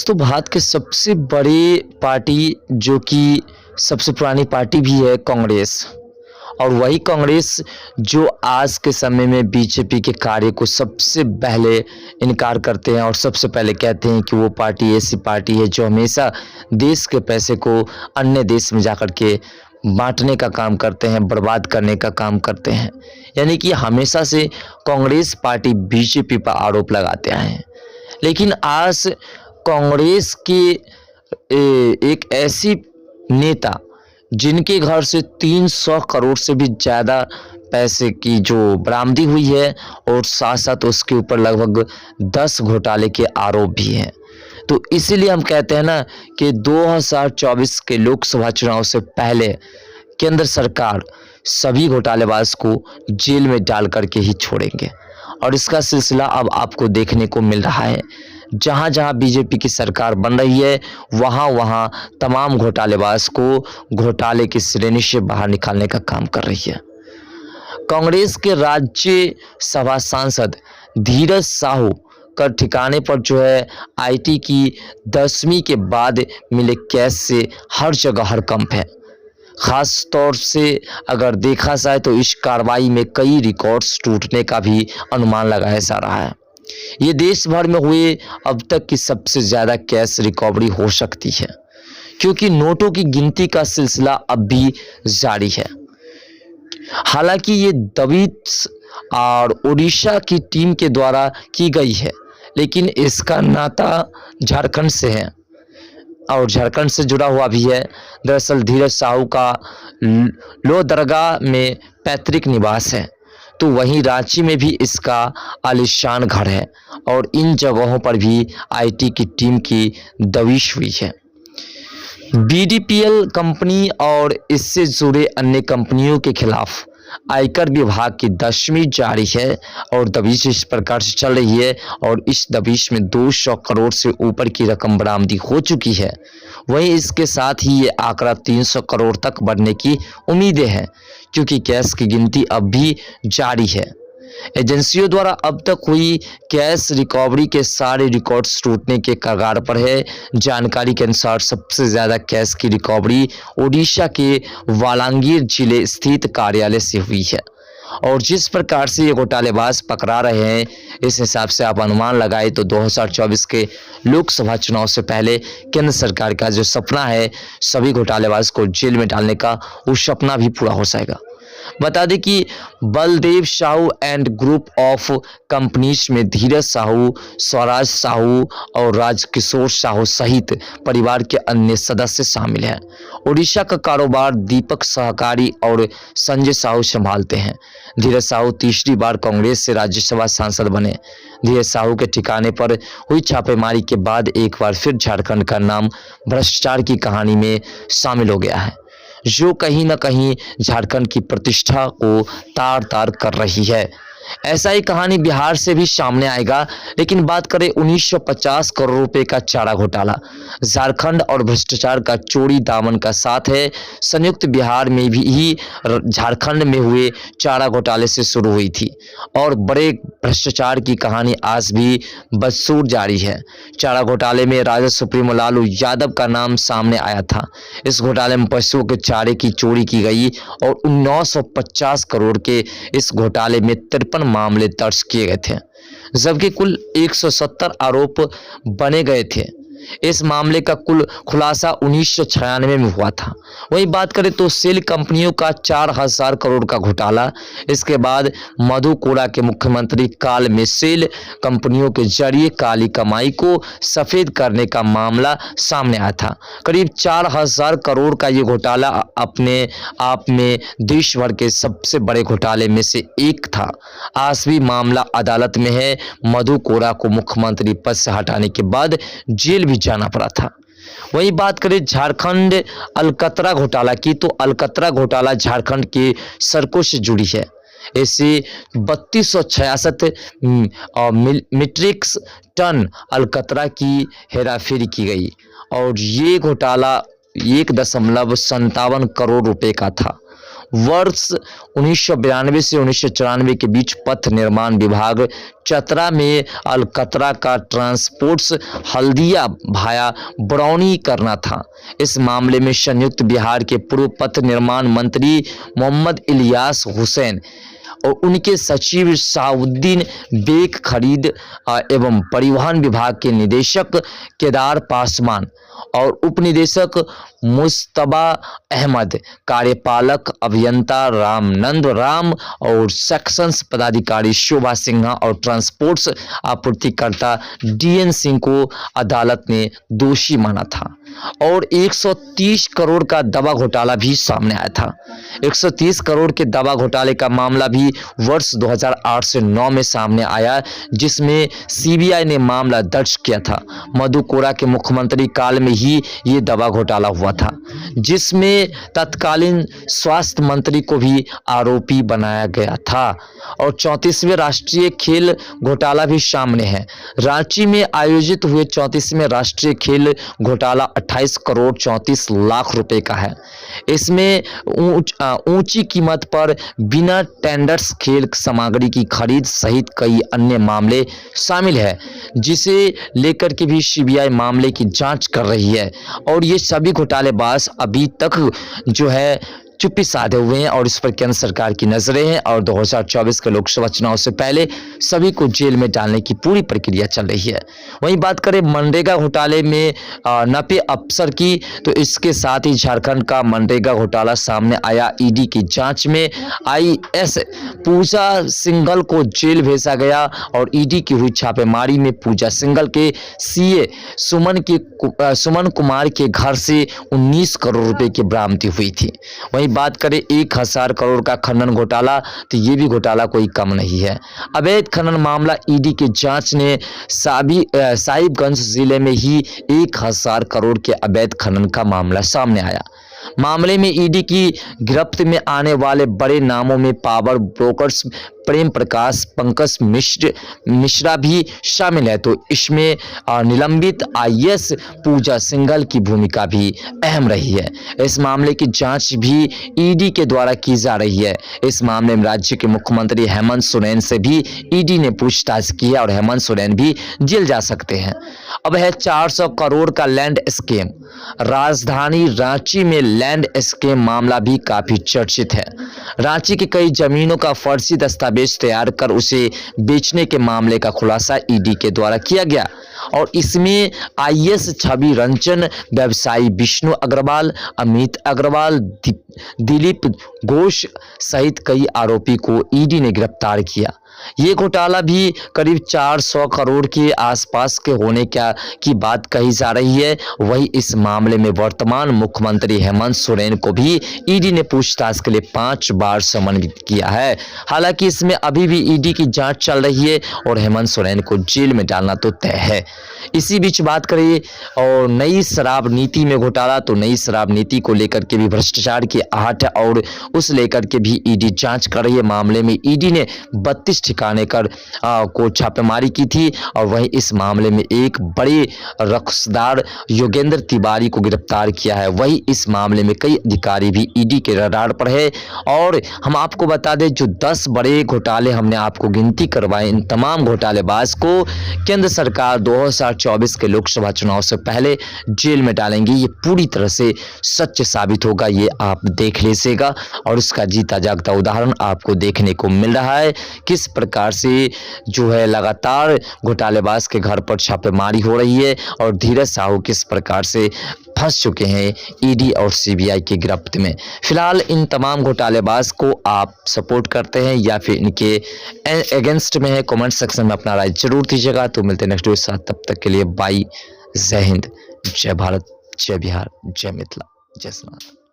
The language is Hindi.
दोस्तों, भारत के सबसे बड़ी पार्टी जो कि सबसे पुरानी पार्टी भी है कांग्रेस। और वही कांग्रेस जो आज के समय में बीजेपी के कार्य को सबसे पहले इनकार करते हैं और सबसे पहले कहते हैं कि वो पार्टी ऐसी पार्टी है जो हमेशा देश के पैसे को अन्य देश में जाकर के बांटने का काम करते हैं, बर्बाद करने का काम करते हैं। यानी कि हमेशा से कांग्रेस पार्टी बीजेपी पर आरोप लगाते आए हैं। लेकिन आज कांग्रेस के एक ऐसी नेता जिनके घर से 300 करोड़ से भी ज़्यादा पैसे की जो बरामदी हुई है और साथ साथ उसके ऊपर लगभग 10 घोटाले के आरोप भी हैं। तो इसीलिए हम कहते हैं ना कि 2024 के लोकसभा चुनाव से पहले केंद्र सरकार सभी घोटालेबाज को जेल में डाल करके ही छोड़ेंगे। और इसका सिलसिला अब आपको देखने को मिल रहा है। जहां जहां बीजेपी की सरकार बन रही है वहां वहां तमाम घोटालेबाज को घोटाले की श्रेणी से बाहर निकालने का काम कर रही है। कांग्रेस के राज्यसभा सांसद धीरज साहू का ठिकाने पर जो है आईटी की 10वीं के बाद मिले केस से हर जगह हड़कंप है। खास तौर से अगर देखा जाए तो इस कार्रवाई में कई रिकॉर्ड्स टूटने का भी अनुमान लगाया जा रहा है। ये देश भर में हुए अब तक की सबसे ज़्यादा कैश रिकवरी हो सकती है, क्योंकि नोटों की गिनती का सिलसिला अब भी जारी है। हालांकि ये दबिश और उड़ीसा की टीम के द्वारा की गई है, लेकिन इसका नाता झारखंड से है और झारखंड से जुड़ा हुआ भी है। दरअसल धीरज साहू का लोहरदगा में पैतृक निवास है, तो वहीं रांची में भी इसका आलीशान घर है और इन जगहों पर भी आईटी की टीम की दबिश हुई है। बीडीपीएल कंपनी और इससे जुड़े अन्य कंपनियों के खिलाफ आयकर विभाग की 10वीं जारी है और दबिश इस प्रकार से चल रही है और इस दबिश में 200 करोड़ से ऊपर की रकम बरामदी हो चुकी है। वहीं इसके साथ ही ये आंकड़ा 300 करोड़ तक बढ़ने की उम्मीदें हैं, क्योंकि कैश की गिनती अब भी जारी है। एजेंसियों द्वारा अब तक हुई कैश रिकवरी के सारे रिकॉर्ड्स टूटने के कगार पर है। जानकारी के अनुसार सबसे ज़्यादा कैश की रिकवरी उड़ीसा के वालांगीर जिले स्थित कार्यालय से हुई है और जिस प्रकार से ये घोटालेबाज पकड़ा रहे हैं, इस हिसाब से आप अनुमान लगाए तो 2024 के लोकसभा चुनाव से पहले केंद्र सरकार का जो सपना है सभी घोटालेबाज को जेल में डालने का, वो सपना भी पूरा हो जाएगा। बता दें कि Baldev Sahu and group of companies में धीरज साहू, स्वराज साहू और राजकिशोर साहू सहित परिवार के अन्य सदस्य शामिल हैं। उड़ीसा का कारोबार दीपक सहकारी और संजय साहू संभालते हैं। धीरज साहू तीसरी बार कांग्रेस से राज्यसभा सांसद बने। धीरज साहू के ठिकाने पर हुई छापेमारी के बाद एक बार फिर झारखंड का नाम भ्रष्टाचार की कहानी में शामिल हो गया है, जो कहीं ना कहीं झारखंड की प्रतिष्ठा को तार तार कर रही है। ऐसा ही कहानी बिहार से भी सामने आएगा। लेकिन बात करें 1950 करोड़ रुपए का चारा घोटाला, झारखंड और भ्रष्टाचार का चोरी दामन का साथ है। संयुक्त बिहार में भी ही झारखंड में हुए चारा घोटाले से शुरू हुई थी और बड़े भ्रष्टाचार की कहानी आज भी बदसूर जारी है। चारा घोटाले में राजद सुप्रीमो लालू यादव का नाम सामने आया था। इस घोटाले में पशुओं के चारे की चोरी की गई और 950 करोड़ के इस घोटाले में 53 मामले दर्ज किए गए थे, जबकि कुल 170 आरोप बने गए थे। इस मामले का कुल खुलासा 1996 में हुआ था। वहीं बात करें तो सेल कंपनियों का 4000 करोड़ का घोटाला, इसके बाद मधु कोड़ा के मुख्यमंत्री काल में सेल कंपनियों के जरिए काली कमाई को सफेद करने का मामला सामने आया था। करीब 4000 करोड़ का ये घोटाला अपने आप में देश भर के सबसे बड़े घोटाले में से एक था। आज भी मामला अदालत में है। मधु कोड़ा को मुख्यमंत्री पद से हटाने के बाद जेल जाना पड़ा था। वही बात करें झारखंड अलकतरा घोटाला की, तो अलकतरा घोटाला झारखंड के सड़कों से जुड़ी है। ऐसे 3266 मीट्रिक टन अलकतरा की हेराफेरी की गई और ये घोटाला 1.57 करोड़ रुपए का था। वर्ष 1992 से 1994 के बीच पथ निर्माण विभाग चतरा में अलकतरा का ट्रांसपोर्ट्स हल्दिया भाया बरौनी करना था। इस मामले में संयुक्त बिहार के पूर्व पथ निर्माण मंत्री मोहम्मद इलियास हुसैन और उनके सचिव साउद्दीन बेग, खरीद एवं परिवहन विभाग के निदेशक केदार पासवान और उपनिदेशक मुस्तबा अहमद, कार्यपालक अभियंता रामनंद राम और सेक्शंस पदाधिकारी शोभा सिन्हा और ट्रांसपोर्ट्स आपूर्तिकर्ता डीएन सिंह को अदालत ने दोषी माना था और 130 करोड़ का दवा घोटाला भी सामने आया था। 130 करोड़ के दवा घोटाले का मामला भी वर्ष 2008 से 9 में सामने आया, जिसमें सीबीआई ने मामला दर्ज किया था। मधु कोड़ा के मुख्यमंत्री काल में ही ये दवा घोटाला हुआ था, जिसमें तत्कालीन स्वास्थ्य मंत्री को भी आरोपी बनाया गया था। और 34वें राष्ट्रीय खेल घोटाला भी सामने है। रांची में आयोजित हुए 34वें राष्ट्रीय खेल घोटाला 28 करोड़ 34 लाख रुपए का है। इसमें ऊंची कीमत पर बिना टेंडर्स खेल सामग्री की खरीद सहित कई अन्य मामले शामिल है, जिसे लेकर के भी सीबीआई मामले की जांच कर रही है। और ये सभी घोटालेबाज अभी तक जो है चुप्पी साधे हुए हैं और इस पर केंद्र सरकार की नजरें हैं और 2024 के लोकसभा चुनाव से पहले सभी को जेल में डालने की पूरी प्रक्रिया चल रही है। वहीं बात करें मनरेगा घोटाले में नपे अफसर की, तो इसके साथ ही झारखंड का मनरेगा घोटाला सामने आया। ईडी की जांच में आईएएस पूजा सिंघल को जेल भेजा गया और ईडी की हुई छापेमारी में पूजा सिंघल के सीए सुमन कुमार के घर से 19 करोड़ रुपए की बरामदी हुई थी। वहीं बात करें 1000 करोड़ का खनन घोटाला, तो ये भी घोटाला कोई कम नहीं है। अवैध खनन मामला ईडी की जांच ने साहिबगंज जिले में ही 1000 करोड़ के अवैध खनन का मामला सामने आया। मामले में ईडी की गिरफ्त में आने वाले बड़े नामों में पावर ब्रोकर्स प्रेम प्रकाश, पंकज मिश्रा भी शामिल है। तो इसमें निलंबित आईएएस पूजा सिंघल की भूमिका भी अहम रही है। इस मामले की जांच भी ईडी के द्वारा की जा रही है। इस मामले में राज्य के मुख्यमंत्री हेमंत सोरेन से भी ईडी ने पूछताछ की है और हेमंत सोरेन भी जेल जा सकते हैं। अब है 400 करोड़ का लैंड स्कैम। राजधानी रांची में लैंड स्कैम मामला भी काफी चर्चित है। रांची की कई जमीनों का फर्जी दस्तावेज तैयार कर उसे बेचने के मामले का खुलासा ईडी के द्वारा किया गया और इसमें आईएएस छवि रंजन, व्यवसायी विष्णु अग्रवाल, अमित अग्रवाल, दिलीप घोष सहित कई आरोपी को ईडी ने गिरफ्तार किया। ये घोटाला भी करीब 400 करोड़ के आसपास के होने की बात कही जा रही है। वही इस मामले में वर्तमान मुख्यमंत्री हेमंत सोरेन को भी ईडी ने पूछताछ के लिए 5 बार समन्वित किया है। हालांकि इसमें अभी भी ईडी की जांच चल रही है और हेमंत सोरेन को जेल में डालना तो तय है। इसी बीच बात करें और नई शराब नीति में घोटाला, तो नई शराब नीति को लेकर के भी भ्रष्टाचार की आहट है और उस लेकर के भी ईडी जांच कर रही है। मामले में ईडी ने 32 ठिकाने कर को छापेमारी की थी और वहीं इस मामले में एक बड़े रक्षदार योगेंद्र तिवारी को गिरफ्तार किया है। वहीं इस मामले में कई अधिकारी भी ईडी के रडार पर है। और हम आपको बता दें, जो 10 बड़े घोटाले हमने आपको गिनती करवाए, इन तमाम घोटालेबाज को केंद्र सरकार 2024 के लोकसभा चुनाव से पहले जेल में डालेंगी। ये पूरी तरह से सच साबित होगा, ये आप देख लीजिएगा और इसका जीता जागता उदाहरण आपको देखने को मिल रहा है। किस प्रकार से जो है लगातार घोटालेबाज के घर पर छापेमारी हो रही है और धीरज साहू किस प्रकार से फंस चुके हैं ईडी और सीबीआई की गिरफ्त में। फिलहाल इन तमाम घोटालेबाज को आप सपोर्ट करते हैं या फिर इनके अगेंस्ट में है, कमेंट सेक्शन में अपना राय जरूर दीजिएगा। तो मिलते हैं नेक्स्ट वीडियो के साथ, तब तक के लिए बाय। जय हिंद, जय भारत, जय बिहार, जय मिथिला, जय सनातन।